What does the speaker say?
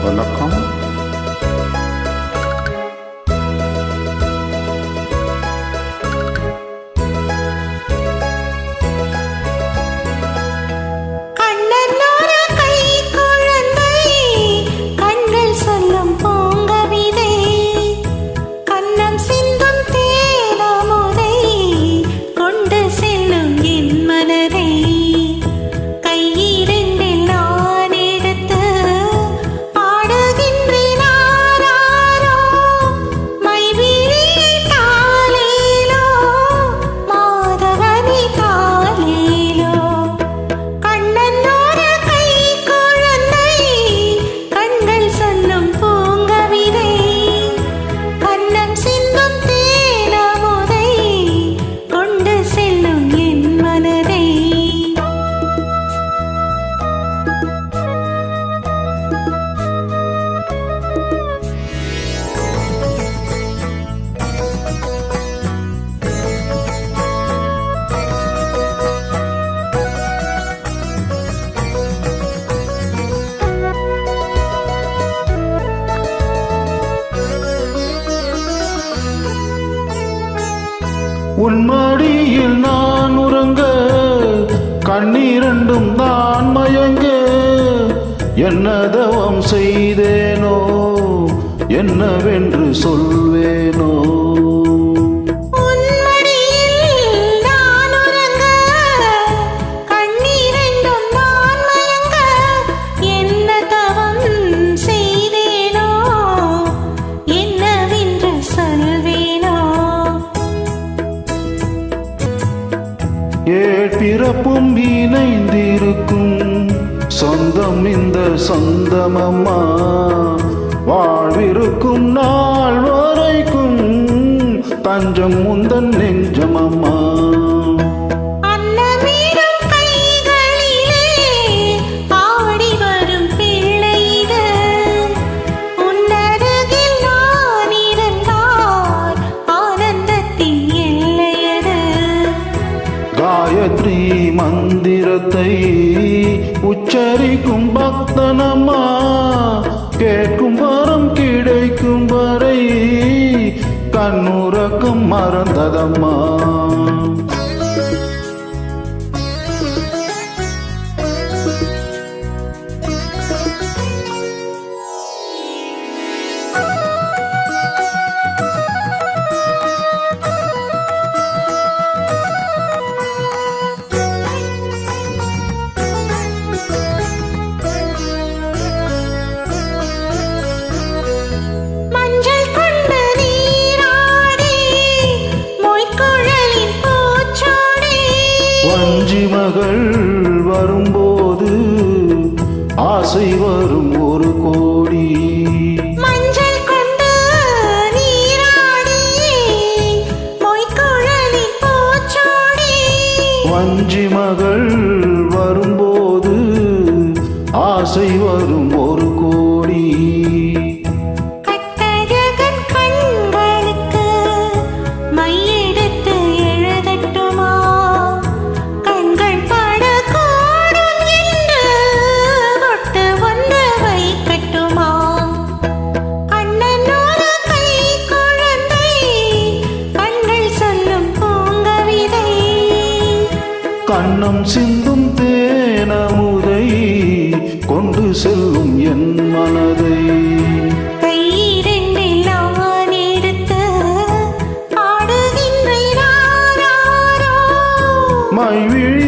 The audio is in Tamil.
வணக்கம். உன் மடியில் நான் உறங்க கண்ணீரண்டும் தான் மயங்க என்ன தவம் செய்தேனோ என்னவென்று சொல்வேனோ பிறப்பும் இணைந்திருக்கும் சொந்தம் இந்த சொந்தமம்மா வாழ்விருக்கும் நாள் வரைக்கும் தஞ்சம் முந்தன் நெஞ்சமம்மா. காயத்ரி மந்திரத்தை உச்சரிக்கும் பக்தனம்மா கேட்கும் வரம் கிடைக்கும் வரை கண்ணுறக்கம் மறந்ததம்மா. வஞ்சி மகள் வரும்போது ஆசை வரும் ஒரு கோடி மஞ்சள் கொண்டு நீராடி மொய்க்குழலின் பூச்சோடி. வஞ்சி மகள் வரும்போது ஆசை வரும் ஒரு கோடி கண்ணம் சிந்தும் தேனமுதை கொண்டு செல்லும் என் மனதை கையிரண்டில் நான் எடுத்து ஆடுகின்றேன் மைவிழி